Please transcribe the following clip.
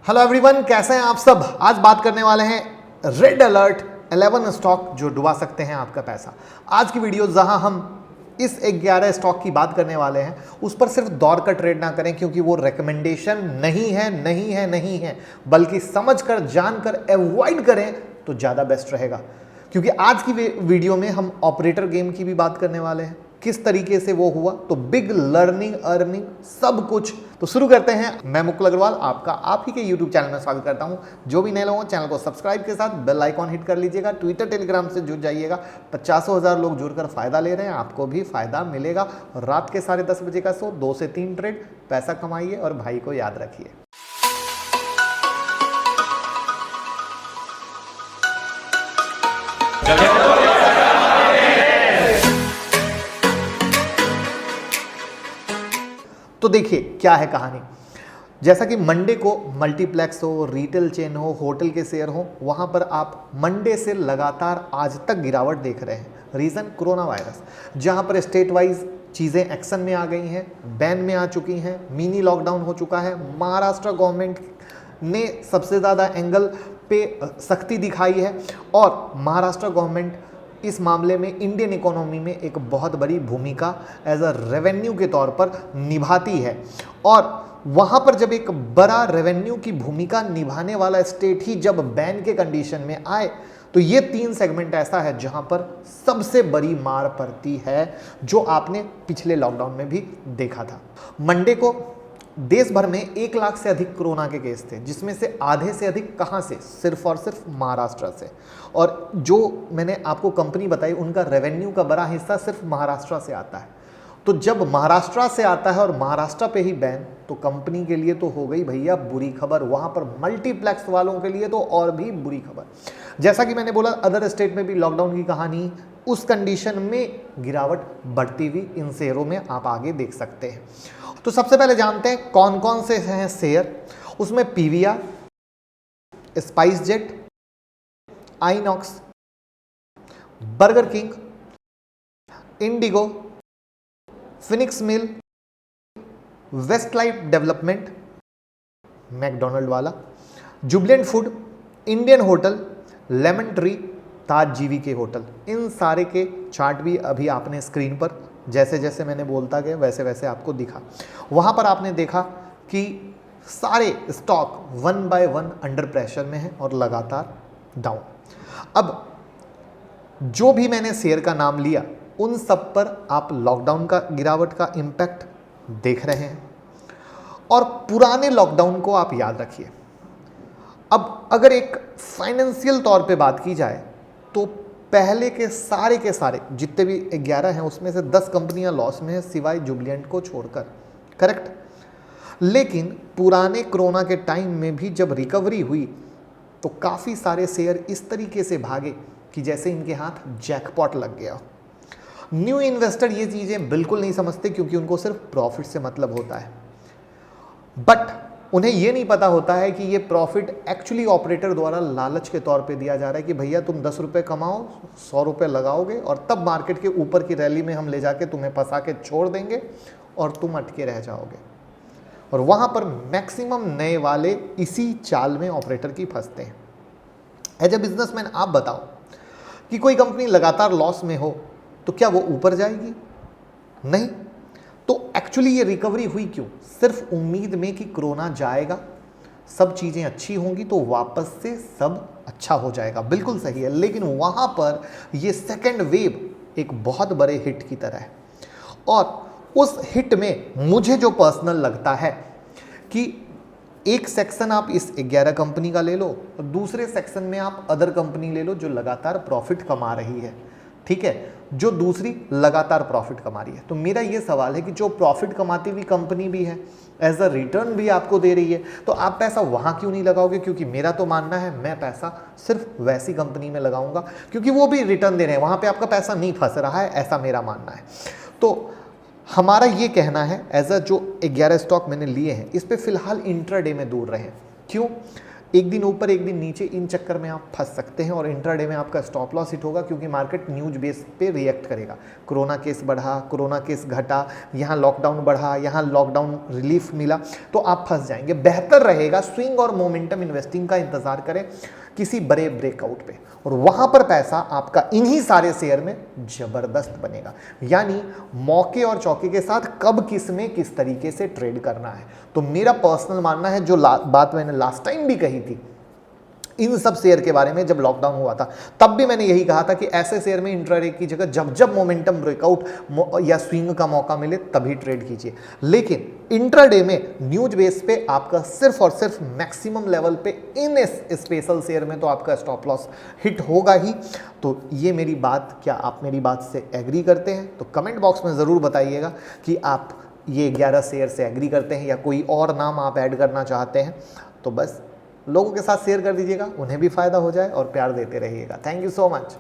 Hello everyone, कैसे हैं आप सब। आज बात करने वाले हैं रेड अलर्ट 11 स्टॉक जो डुबा सकते हैं आपका पैसा। आज की वीडियो जहां हम इस 11 स्टॉक की बात करने वाले हैं, उस पर सिर्फ दौड़ कर ट्रेड ना करें, क्योंकि वो रिकमेंडेशन नहीं है, बल्कि समझकर जानकर अवॉइड करें तो ज़्यादा बेस्ट रहेगा। क्योंकि आज की वीडियो में हम ऑपरेटर गेम की भी बात करने वाले हैं, किस तरीके से वो हुआ, तो बिग लर्निंग अर्निंग सब कुछ। तो शुरू करते हैं। मैं मुकुल अग्रवाल आपका आप ही के YouTube चैनल में स्वागत करता हूं। जो भी नए लोग हो, चैनल को सब्सक्राइब के साथ बेल आइकॉन हिट कर लीजिएगा। ट्विटर टेलीग्राम से जुड़ जाइएगा। 50,000 लोग जुड़कर फायदा ले रहे हैं, आपको भी फायदा मिलेगा। और रात के 10:30 बजे का शो, 2 से 3 ट्रेड, पैसा कमाइए और भाई को याद रखिए। तो देखिए क्या है कहानी। जैसा कि मंडे को मल्टीप्लेक्स हो, रिटेल चेन हो, होटल के शेयर हो, वहां पर आप मंडे से लगातार आज तक गिरावट देख रहे हैं। रीज़न कोरोना वायरस, जहां पर स्टेट वाइज चीज़ें एक्शन में आ गई हैं, बैन में आ चुकी हैं, मिनी लॉकडाउन हो चुका है। महाराष्ट्र गवर्नमेंट ने सबसे ज़्यादा एंगल पे सख्ती दिखाई है और महाराष्ट्र गवर्नमेंट इस मामले में इंडियन इकोनॉमी में एक बहुत बड़ी भूमिका एज अ रेवेन्यू के तौर पर निभाती है। और वहाँ पर जब एक बड़ा रेवेन्यू की भूमिका निभाने वाला स्टेट ही जब बैन के कंडीशन में आए, तो ये 3 सेगमेंट ऐसा है जहाँ पर सबसे बड़ी मार पड़ती है, जो आपने पिछले लॉकडाउन में भी देखा था। मंडे को देश भर में 1 लाख से अधिक कोरोना के केस थे, जिसमें से आधे से अधिक कहाँ से, सिर्फ और सिर्फ महाराष्ट्र से। और जो मैंने आपको कंपनी बताई, उनका रेवेन्यू का बड़ा हिस्सा सिर्फ महाराष्ट्र से आता है। तो जब महाराष्ट्र से आता है और महाराष्ट्र पे ही बैन, तो कंपनी के लिए तो हो गई भैया बुरी खबर। वहाँ पर मल्टीप्लेक्स वालों के लिए तो और भी बुरी खबर। जैसा कि मैंने बोला, अदर स्टेट में भी लॉकडाउन की कहानी, उस कंडीशन में गिरावट बढ़ती हुई इन शेयरों में आप आगे देख सकते हैं। तो सबसे पहले जानते हैं कौन कौन से हैं शेयर। उसमें PVR, SpiceJet, INOX, burger king, IndiGo, Phoenix mill, Westlife development, McDonald वाला, Jubilant food, Indian hotel, lemon tree, Taj GVK hotel. इन सारे के चार्ट भी अभी आपने स्क्रीन पर जैसे जैसे मैंने बोलता गया वैसे वैसे आपको दिखा। वहाँ पर आपने देखा कि सारे स्टॉक 1 बाय 1 अंडर प्रेशर में हैं और लगातार डाउन। अब जो भी मैंने शेयर का नाम लिया, उन सब पर आप लॉकडाउन का गिरावट का इम्पैक्ट देख रहे हैं और पुराने लॉकडाउन को आप याद रखिए। अब अगर एक फाइनेंशियल तौर पे बात की जाए, तो पहले के सारे जितने भी 11 हैं, उसमें से 10 कंपनियां लॉस में हैं, सिवाय जुबिलेंट को छोड़कर। करेक्ट। लेकिन पुराने कोरोना के टाइम में भी जब रिकवरी हुई, तो काफ़ी सारे शेयर इस तरीके से भागे कि जैसे इनके हाथ जैकपॉट लग गया। न्यू इन्वेस्टर ये चीज़ें बिल्कुल नहीं समझते, क्योंकि उनको सिर्फ प्रॉफिट से मतलब होता है। बट उन्हें यह नहीं पता होता है कि ये प्रॉफिट एक्चुअली ऑपरेटर द्वारा लालच के तौर पे दिया जा रहा है कि भैया तुम 10 रुपये कमाओ, 100 रुपये लगाओगे और तब मार्केट के ऊपर की रैली में हम ले जाके तुम्हें फंसा के छोड़ देंगे और तुम अटके रह जाओगे। और वहाँ पर मैक्सिमम नए वाले इसी चाल में ऑपरेटर की फंसते हैं। एज ए बिजनेसमैन आप बताओ कि कोई कंपनी लगातार लॉस में हो तो क्या वो ऊपर जाएगी? नहीं। तो एक्चुअली ये रिकवरी हुई क्यों? सिर्फ उम्मीद में कि कोरोना जाएगा, सब चीज़ें अच्छी होंगी तो वापस से सब अच्छा हो जाएगा। बिल्कुल सही है। लेकिन वहाँ पर ये सेकेंड वेव एक बहुत बड़े हिट की तरह है। और उस हिट में मुझे जो पर्सनल लगता है कि एक सेक्शन आप इस 11 कंपनी का ले लो और दूसरे सेक्शन में आप अदर कंपनी ले लो जो लगातार प्रॉफिट कमा रही है। ठीक है, जो दूसरी लगातार प्रॉफिट कमा रही है। तो मेरा ये सवाल है कि जो प्रॉफिट कमाती हुई कंपनी भी है, एज अ रिटर्न भी आपको दे रही है, तो आप पैसा वहाँ क्यों नहीं लगाओगे? क्योंकि मेरा तो मानना है मैं पैसा सिर्फ वैसी कंपनी में लगाऊंगा क्योंकि वो भी रिटर्न दे रहे हैं, वहाँ पे आपका पैसा नहीं फंस रहा है, ऐसा मेरा मानना है। तो हमारा ये कहना है, एज अ जो 11 स्टॉक मैंने लिए हैं, इस पर फिलहाल इंट्राडे में दूर रहें। क्यों? एक दिन ऊपर एक दिन नीचे, इन चक्कर में आप फंस सकते हैं और इंट्राडे में आपका स्टॉप लॉस हिट होगा, क्योंकि मार्केट न्यूज बेस पे रिएक्ट करेगा। कोरोना केस बढ़ा, कोरोना केस घटा, यहाँ लॉकडाउन बढ़ा, यहाँ लॉकडाउन रिलीफ मिला, तो आप फंस जाएंगे। बेहतर रहेगा स्विंग और मोमेंटम इन्वेस्टिंग का इंतजार करें किसी बड़े ब्रेकआउट पे, और वहां पर पैसा आपका इन्हीं सारे शेयर में जबरदस्त बनेगा। यानी मौके और चौके के साथ कब किस में किस तरीके से ट्रेड करना है। तो मेरा पर्सनल मानना है, जो बात मैंने लास्ट टाइम भी कही थी इन सब शेयर के बारे में, जब लॉकडाउन हुआ था तब भी मैंने यही कहा था कि ऐसे शेयर में इंट्राडे की जगह जब जब मोमेंटम ब्रेकआउट या स्विंग का मौका मिले तभी ट्रेड कीजिए। लेकिन इंट्राडे में न्यूज बेस पे आपका सिर्फ और सिर्फ मैक्सिमम लेवल पे इन स्पेशल शेयर में तो आपका स्टॉप लॉस हिट होगा ही। तो ये मेरी बात, क्या आप मेरी बात से एग्री करते हैं? तो कमेंट बॉक्स में ज़रूर बताइएगा कि आप ये 11 शेयर से एग्री करते हैं या कोई और नाम आप ऐड करना चाहते हैं। तो बस लोगों के साथ शेयर कर दीजिएगा, उन्हें भी फ़ायदा हो जाए, और प्यार देते रहिएगा। Thank you so much.